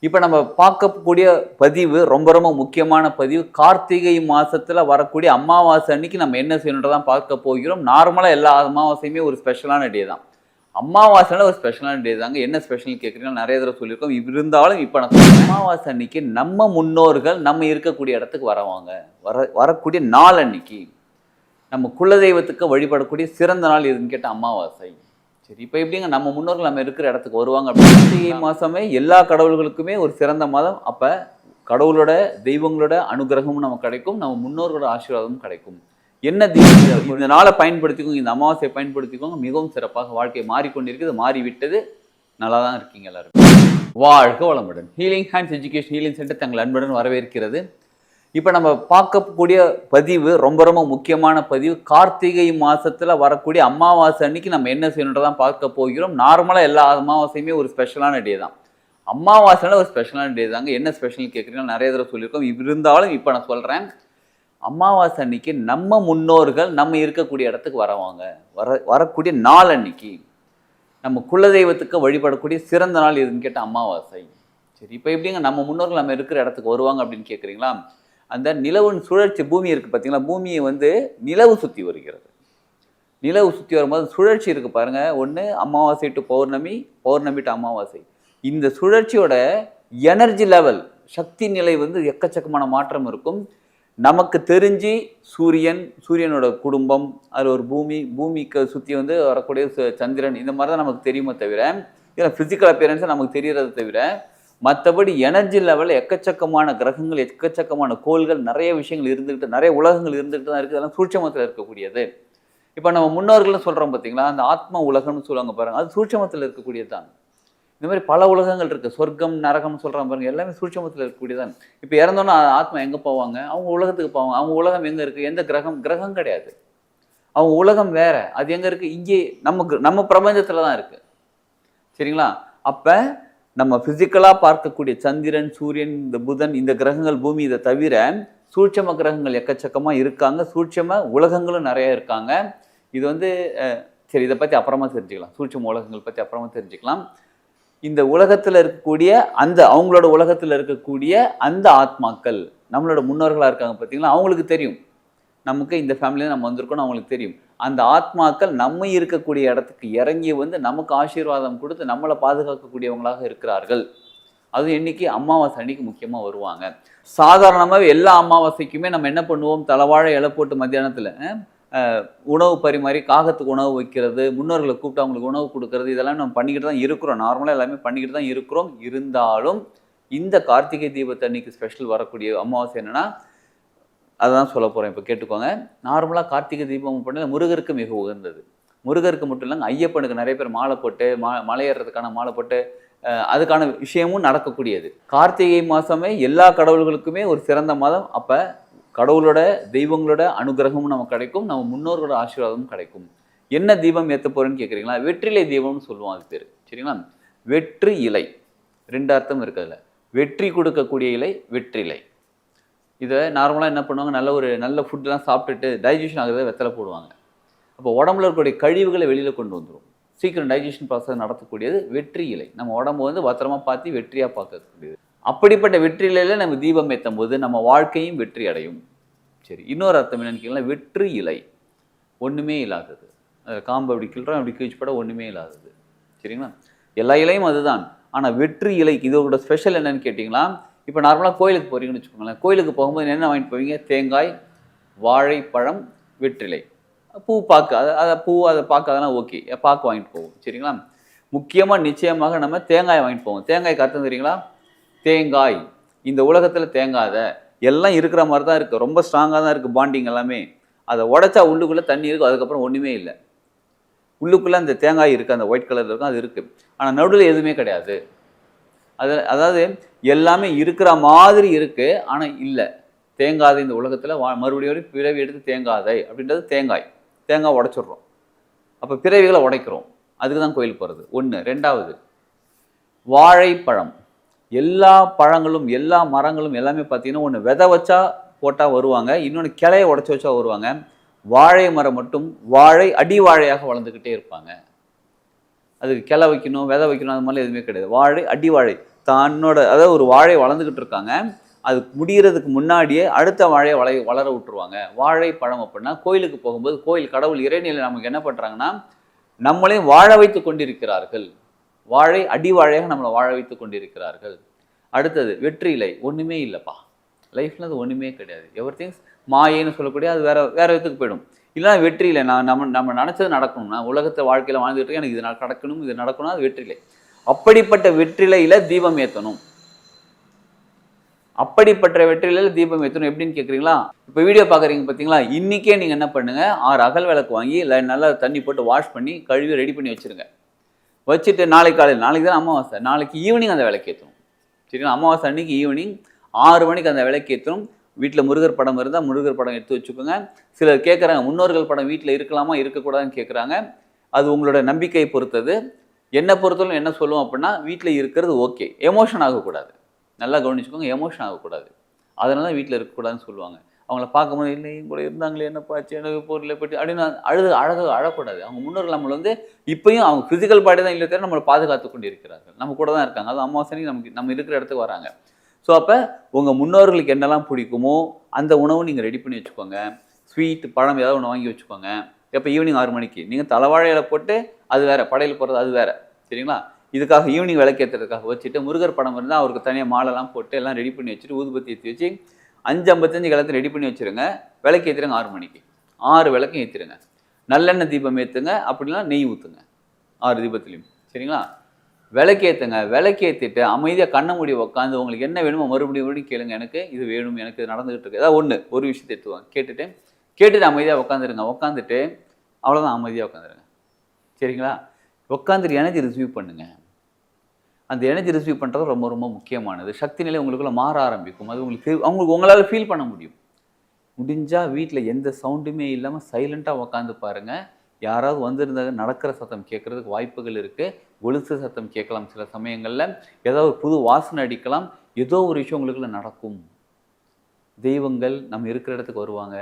இப்போ நம்ம பார்க்கக்கூடிய பதிவு ரொம்ப ரொம்ப முக்கியமான பதிவு. கார்த்திகை மாசத்துல வரக்கூடிய அமாவாசை அன்னைக்கு நம்ம என்ன செய்யணுன்றதான் பார்க்க போகிறோம். நார்மலா எல்லா அமாவாசையுமே ஒரு ஸ்பெஷலான டே தான். அமாவாசைனால ஒரு ஸ்பெஷலான டே தாங்க. என்ன ஸ்பெஷல்னு கேட்குறீங்கன்னா நிறைய தடவை சொல்லியிருக்கோம். இருந்தாலும் இப்போ நான் சொல்றேன். அமாவாசை அன்னைக்கு நம்ம முன்னோர்கள் நம்ம இருக்கக்கூடிய இடத்துக்கு வரக்கூடிய நாள் அன்னைக்கு நம்ம குலதெய்வத்துக்கு வழிபடக்கூடிய சிறந்த நாள் எதுன்னு கேட்டால் அமாவாசை. சரி, இப்போ எப்படிங்க நம்ம முன்னோர்கள் நம்ம இருக்கிற இடத்துக்கு வருவாங்க அப்படின்னு? கார்த்திகை மாதமே எல்லா கடவுள்களுக்குமே ஒரு சிறந்த மாதம். அப்போ கடவுளோட தெய்வங்களோட அனுகிரகமும் நமக்கு கிடைக்கும், நம்ம முன்னோர்களோட ஆசீர்வாதமும் கிடைக்கும். என்ன தீபம் இந்த நாளை பயன்படுத்திக்கோங்க, இந்த அமாவாசையை பயன்படுத்திக்கோங்க. மிகவும் சிறப்பாக வாழ்க்கை மாறிக்கொண்டிருக்குது, மாறிவிட்டது. நல்லா தான் இருக்கீங்க எல்லாரும். வாழ்க வளமுடன். Healing hands education healing centre தங்கள் அன்புடன் வரவேற்கிறது. இப்போ நம்ம பார்க்கக்கூடிய பதிவு ரொம்ப ரொம்ப முக்கியமான பதிவு. கார்த்திகை மாசத்துல வரக்கூடிய அமாவாசை அன்னைக்கு நம்ம என்ன செய்யணுன்றதான் பார்க்க போகிறோம். நார்மலாக எல்லா அமாவாசையுமே ஒரு ஸ்பெஷலான டே தான். அமாவாசைனால ஒரு ஸ்பெஷலான டே தாங்க. என்ன ஸ்பெஷல்னு கேட்குறீங்கன்னா நிறைய தடவை சொல்லியிருக்கோம். இருந்தாலும் இப்போ நான் சொல்கிறேன். அமாவாசை அன்னைக்கு நம்ம முன்னோர்கள் நம்ம இருக்கக்கூடிய இடத்துக்கு வரக்கூடிய நாள் அன்னைக்கு நம்ம குலதெய்வத்துக்கு வழிபடக்கூடிய சிறந்த நாள் எதுன்னு கேட்டால் அமாவாசை. சரி, இப்போ எப்படிங்க நம்ம முன்னோர்கள் நம்ம இருக்கிற இடத்துக்கு வருவாங்க அப்படின்னு கேட்குறீங்களா? அந்த நிலவின் சுழற்சி பூமி இருக்குது பார்த்தீங்களா? பூமியை நிலவு சுற்றி வருகிறது. நிலவு சுற்றி வரும்போது சுழற்சி இருக்குது பாருங்கள். ஒன்று அமாவாசை டு பௌர்ணமி, பௌர்ணமி டு அமாவாசை. இந்த சுழற்சியோட எனர்ஜி லெவல், சக்தி நிலை எக்கச்சக்கமான மாற்றம் இருக்கும். நமக்கு தெரிஞ்சு சூரியனோட குடும்பம், அது ஒரு பூமிக்கு சுற்றி வரக்கூடிய சந்திரன், இந்த மாதிரி தான் நமக்கு தெரியுமே தவிர, இதில் ஃபிசிக்கல் அப்பியரன்ஸை நமக்கு தெரிகிறத தவிர, மற்றபடி எனர்ஜி லெவலில் எக்கச்சக்கமான கிரகங்கள், எக்கச்சக்கமான கோள்கள், நிறைய விஷயங்கள் இருந்துக்கிட்டு, நிறைய உலகங்கள் இருந்துக்கிட்டு தான் இருக்குது. அதெல்லாம் சூட்சமத்தில் இருக்கக்கூடியது. இப்போ நம்ம முன்னோர்கள்னு சொல்கிறோம் பார்த்தீங்களா, அந்த ஆத்மா உலகம்னு சொல்லுவாங்க பாருங்கள், அது சூட்சமத்தில் இருக்கக்கூடியது தான். இந்த மாதிரி பல உலகங்கள் இருக்குது. சொர்க்கம் நரகம்னு சொல்கிறாங்க பாருங்கள், எல்லாமே சூட்சமத்தில் இருக்கக்கூடியதான். இப்போ இறந்தோன்னா ஆத்மா எங்கே போவாங்க? அவங்க உலகத்துக்கு போவாங்க. அவங்க உலகம் எங்கே இருக்குது? எந்த கிரகம் கிடையாது. அவங்க உலகம் வேற. அது எங்கே இருக்குது? இங்கே நம்ம பிரபஞ்சத்தில் தான் இருக்குது. சரிங்களா? அப்போ நம்ம ஃபிசிக்கலாக பார்க்கக்கூடிய சந்திரன், சூரியன், இந்த புதன், இந்த கிரகங்கள், பூமி, இதை தவிர சூட்சம கிரகங்கள் எக்கச்சக்கமாக இருக்காங்க. சூட்சம உலகங்களும் நிறைய இருக்காங்க. இது சரி, இதை பற்றி அப்புறமா தெரிஞ்சுக்கலாம். சூட்சம உலகங்கள் பற்றி அப்புறமா தெரிஞ்சுக்கலாம். இந்த உலகத்தில் இருக்கக்கூடிய அவங்களோட உலகத்தில் இருக்கக்கூடிய அந்த ஆத்மாக்கள் நம்மளோட முன்னோர்களாக இருக்காங்க பார்த்தீங்களா? அவங்களுக்கு தெரியும் நமக்கு இந்த ஃபேமிலியில் நம்ம வந்திருக்கோம்னு அவங்களுக்கு தெரியும். அந்த ஆத்மாக்கள் நம்ம இருக்கக்கூடிய இடத்துக்கு இறங்கி நமக்கு ஆசீர்வாதம் கொடுத்து நம்மளை பாதுகாக்கக்கூடியவங்களாக இருக்கிறார்கள். அதுவும் இன்னைக்கு அமாவாசை அன்னைக்கு முக்கியமாக வருவாங்க. சாதாரணமாகவே எல்லா அமாவாசைக்குமே நம்ம என்ன பண்ணுவோம்? தலைவாழை இலை போட்டு மத்தியானத்தில் உணவு பரிமாறி, காகத்துக்கு உணவு வைக்கிறது, முன்னோர்களை கூப்பிட்டு அவங்களுக்கு உணவு கொடுக்கறது, இதெல்லாம் நம்ம பண்ணிக்கிட்டு தான் இருக்கிறோம். நார்மலாக எல்லாமே பண்ணிக்கிட்டு தான் இருக்கிறோம். இருந்தாலும் இந்த கார்த்திகை தீபத்தை அன்னைக்கு ஸ்பெஷல் வரக்கூடிய அமாவாசை என்னென்னா, அதுதான் சொல்ல போகிறேன். இப்போ கேட்டுக்கோங்க. நார்மலாக கார்த்திகை தீபம் பண்ணி முருகருக்கு மிக உகந்தது. முருகருக்கு மட்டும் இல்லைங்க, ஐயப்பனுக்கு நிறைய பேர் மாலை போட்டு மலை ஏறுறதுக்கான மாலை போட்டு அதுக்கான விஷயமும் நடக்கக்கூடியது. கார்த்திகை மாதமே எல்லா கடவுள்களுக்குமே ஒரு சிறந்த மாதம். அப்போ கடவுளோட தெய்வங்களோட அனுகிரகமும் நமக்கு கிடைக்கும், நம்ம முன்னோர்களோட ஆசீர்வாதமும் கிடைக்கும். என்ன தீபம் ஏற்ற போகிறேன்னு கேட்குறீங்களா? வெற்றிலை தீபம்னு சொல்லுவோம் அது பேர். சரிங்களா? வெற்றி இலை, 2 அர்த்தம் இருக்குதுல. வெற்றி கொடுக்கக்கூடிய இலை வெற்றிலை. இதை நார்மலாக என்ன பண்ணுவாங்க? நல்ல ஃபுட்லாம் சாப்பிட்டுட்டு டைஜஷன் ஆகிறத வெத்தலை போடுவாங்க. அப்போ உடம்புல இருக்கக்கூடிய கழிவுகளை வெளியில் கொண்டு வந்துடும். சீக்கிரம் டைஜஷன் ப்ராசஸ் நடத்தக்கூடியது வெற்றி இலை. நம்ம உடம்பு பத்திரமா பார்த்து வெற்றியாக பார்க்கக்கூடியது. அப்படிப்பட்ட வெற்றி இலையில் நம்ம தீபம் ஏற்றும் போது நம்ம வாழ்க்கையும் வெற்றி அடையும். சரி, இன்னொரு அர்த்தம் என்னன்னு கேட்கலாம். வெற்றி இலை ஒன்றுமே இல்லாதது. காம்பு அப்படி கிள்றோம், அப்படி கீழ்ச்சிப்பட ஒன்றுமே இல்லாதது. சரிங்களா? எல்லா இலையும் அதுதான். ஆனால் வெற்றி இலைக்கு இதோட ஸ்பெஷல் என்னன்னு கேட்டிங்களா? இப்போ நார்மலாக கோயிலுக்கு போகிறீங்கன்னு வச்சுக்கோங்களேன். கோயிலுக்கு போகும்போது என்ன வாங்கிட்டு போவீங்க? தேங்காய், வாழைப்பழம், வெற்றிலை, பூ, பாக்கு. அதை பாக்கு அதெல்லாம் ஓகே, பாக்கு வாங்கிட்டு போவோம். சரிங்களா? முக்கியமாக நிச்சயமாக நம்ம தேங்காய் வாங்கிட்டு போவோம். தேங்காய்க்கு அர்த்தம் தெரியுங்களா? தேங்காய் இந்த உலகத்தில் தேங்காத எல்லாம் இருக்கிற மாதிரி தான் இருக்குது. ரொம்ப ஸ்ட்ராங்காக தான் இருக்குது பாண்டிங் எல்லாமே. அதை உடைச்சா உள்ளுக்குள்ளே தண்ணி இருக்கும், அதுக்கப்புறம் ஒன்றுமே இல்லை. உள்ளுக்குள்ளே அந்த தேங்காய் இருக்குது, அந்த ஒயிட் கலரில் இருக்கும், அது இருக்குது. ஆனால் நடுவில் எதுவுமே கிடையாது. அதாவது எல்லாமே இருக்கிற மாதிரி இருக்குது, ஆனால் இல்லை. தேங்காதை இந்த உலகத்தில் மறுபடியும் பிறவி எடுத்து தேங்காதை அப்படின்றது தேங்காய் உடைச்சிடுறோம். அப்போ பிறவிகளை உடைக்கிறோம். அதுக்கு தான் கோயில் போகிறது. 1. 2வது வாழைப்பழம். எல்லா பழங்களும் எல்லா மரங்களும் எல்லாமே பார்த்தீங்கன்னா, ஒன்று விதை வச்சா போட்டால் வருவாங்க, இன்னொன்று கிளையை உடச்சி வச்சா வருவாங்க. வாழை மரம் மட்டும் அடி வாழையாக வளர்ந்துக்கிட்டே இருப்பாங்க. அதுக்கு கிளை வைக்கணும், விதை வைக்கணும், அது மாதிரி எதுவுமே கிடையாது. வாழை அடி வாழை தன்னோட அதாவது ஒரு வாழை வளர்ந்துக்கிட்டு இருக்காங்க, அது முடிகிறதுக்கு முன்னாடியே அடுத்த வாழையை வளர விட்டுருவாங்க. வாழைப்பழம் அப்படின்னா கோயிலுக்கு போகும்போது கோயில் கடவுள் இறைநிலை நமக்கு என்ன பண்ணுறாங்கன்னா நம்மளையும் வாழ வைத்து கொண்டிருக்கிறார்கள். வாழை அடி வாழையாக நம்மளை வாழ வைத்து கொண்டிருக்கிறார்கள். அடுத்தது வெற்றிலை. ஒன்றுமே இல்லைப்பா, லைஃப்ல அது ஒன்றுமே கிடையாது. எவ்ரி திங்ஸ் மாயைன்னு சொல்லக்கூடிய அது வேற வேற விதத்துக்கு போயிடும். இல்லைனா வெற்றிலை. நம்ம நினச்சது நடக்கணும்னா உலகத்தை வாழ்க்கையில் வாழ்ந்துட்டு இருக்கேன், எனக்கு இது நடக்கணும், இது நடக்கணும், அது வெற்றிலை. அப்படிப்பட்ட வெற்றிலையில தீபம் ஏற்றணும். அப்படிப்பட்ட வெற்றிலையில தீபம் ஏற்றணும். எப்படின்னு கேட்குறீங்களா? இப்போ வீடியோ பார்க்குறீங்க பார்த்தீங்களா? இன்றைக்கே நீங்கள் என்ன பண்ணுங்கள், 6 அகல் விளக்கு வாங்கி நல்லா தண்ணி போட்டு வாஷ் பண்ணி கழுவி ரெடி பண்ணி வச்சுருங்க. வச்சுட்டு நாளைக்கு காலையில், நாளைக்கு தான் அமாவாசை, நாளைக்கு ஈவினிங் அந்த விளக்கு ஏற்றணும். சரிங்களா? அமாவாசை அன்னைக்கு ஈவினிங் 6 மணிக்கு அந்த விளக்கு ஏற்றணும். வீட்டில் முருகர் படம் இருந்தால் முருகர் படம் எடுத்து வச்சுக்கோங்க. சிலர் கேட்குறாங்க, முன்னோர்கள் படம் வீட்டில் இருக்கலாமா இருக்கக்கூடாதுன்னு கேட்குறாங்க. அது உங்களோட நம்பிக்கையை பொறுத்தது. என்னை பொறுத்தவரை என்ன சொல்லுவோம் அப்படின்னா, வீட்டில் இருக்கிறது ஓகே, எமோஷன் ஆகக்கூடாது. நல்லா கவனிச்சுக்கோங்க, எமோஷன் ஆகக்கூடாது. அதனால தான் வீட்டில் இருக்கக்கூடாதுன்னு சொல்லுவாங்க. அவங்கள பார்க்கும்போது இல்லை கூட இருந்தாங்களே என்னப்பாச்சு எனக்கு பொருளை பற்றி அப்படின்னு அழக்கூடாது. அவங்க முன்னோர்கள் நம்மளை இப்பயும் அவங்க ஃபிசிக்கல் பாடி தான் இல்லை தவிர நம்மளை பாதுகாத்து கொண்டு இருக்கிறார்கள். நம்ம கூட தான் இருக்காங்க. அது அமாவாசைக்கு நம்ம இருக்கிற இடத்துக்கு வராங்க. ஸோ அப்போ உங்கள் முன்னோர்களுக்கு என்னெல்லாம் பிடிக்குமோ அந்த உணவு நீங்கள் ரெடி பண்ணி வச்சுக்கோங்க. ஸ்வீட் பழம் ஏதாவது ஒன்று வாங்கி வச்சுக்கோங்க. எப்போ ஈவினிங் 6 மணிக்கு நீங்கள் தலைவாழையில போட்டு அது வேறு, படையில் போடுறது அது வேறு. சரிங்களா? இதுக்காக ஈவினிங் விளக்கேற்றுறதுக்காக வச்சுட்டு முருகர் படம் இருந்தால் அவருக்கு தனியாக மாலைலாம் போட்டு எல்லாம் ரெடி பண்ணி வச்சுட்டு ஊதுபத்தி ஏற்றி வச்சு 5:55 எல்லாத்தையும் ரெடி பண்ணி வச்சுருங்க. விளக்கு ஏற்றுருங்க 6 மணிக்கு. 6 விளக்கும் ஏற்றிடுங்க. நல்லெண்ணெய் தீபம் ஏற்றுங்க, அப்படின்னா நெய் ஊற்றுங்க 6 தீபத்துலையும். சரிங்களா? விளக்கேற்றுங்க. விளக்கேற்றிட்டு அமைதியாக கண்ண மூடி உட்காந்து உங்களுக்கு என்ன வேணுமோ மறுபடியும் கேளுங்க. எனக்கு இது வேணும், எனக்கு இது நடந்துகிட்டு இருக்கு, ஏதாவது ஒரு விஷயத்தை எடுத்துவாங்க. கேட்டுட்டு அமைதியாக உட்காந்துருங்க. உட்காந்துட்டு அவ்வளோதான், அமைதியாக உட்காந்துருங்க. சரிங்களா? உட்காந்துட்டு எனர்ஜி ரிசீவ் பண்ணுங்க. அந்த எனர்ஜி ரிசீவ் பண்ணுறது ரொம்ப ரொம்ப முக்கியமானது. சக்தி நிலை உங்களுக்குள்ள மாற ஆரம்பிக்கும். அது உங்களால் ஃபீல் பண்ண முடியும். முடிஞ்சால் வீட்டில் எந்த சவுண்டுமே இல்லாமல் சைலண்ட்டாக உட்காந்து பாருங்கள். யாராவது வந்திருந்தாங்க, நடக்கிற சத்தம் கேட்குறதுக்கு வாய்ப்புகள் இருக்குது. கொலுசு சத்தம் கேட்கலாம். சில சமயங்களில் ஏதாவது ஒரு புது வாசனை அடிக்கலாம். ஏதோ ஒரு விஷயம் உங்களுக்குள்ள நடக்கும். தெய்வங்கள் நம்ம இருக்கிற இடத்துக்கு வருவாங்க.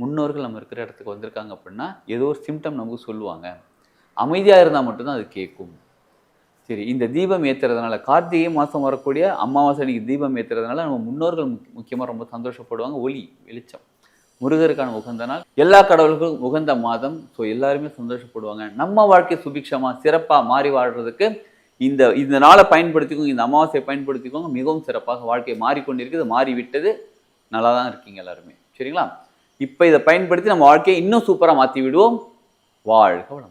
முன்னோர்கள் நம்ம இருக்கிற இடத்துக்கு வந்திருக்காங்க அப்படின்னா ஏதோ ஒரு சிம்டம் நமக்கு சொல்லுவாங்க. அமைதியாக இருந்தால் மட்டும்தான் அது கேட்கும். சரி, இந்த தீபம் ஏற்றுறதுனால கார்த்திகை மாதம் வரக்கூடிய அமாவாசை அன்னைக்கு தீபம் ஏற்றுறதுனால நம்ம முன்னோர்கள் முக்கியமாக ரொம்ப சந்தோஷப்படுவாங்க. ஒளி வெளிச்சம் முருகருக்கான உகந்த நாள், எல்லா கடவுள்களுக்கும் உகந்த மாதம். ஸோ எல்லாருமே சந்தோஷப்படுவாங்க. நம்ம வாழ்க்கை சுபிக்ஷமாக சிறப்பாக மாறி வாழ்கிறதுக்கு இந்த நாளை பயன்படுத்திக்கோங்க, இந்த அமாவாசையை பயன்படுத்திக்கோங்க. மிகவும் சிறப்பாக வாழ்க்கை மாறிக்கொண்டிருக்குது, மாறிவிட்டது. நல்லா தான் இருக்கீங்க எல்லாருமே. சரிங்களா? இப்போ இதை பயன்படுத்தி நம்ம வாழ்க்கையை இன்னும் சூப்பராக மாற்றி விடுவோம். வாழ்க வளமுடன்.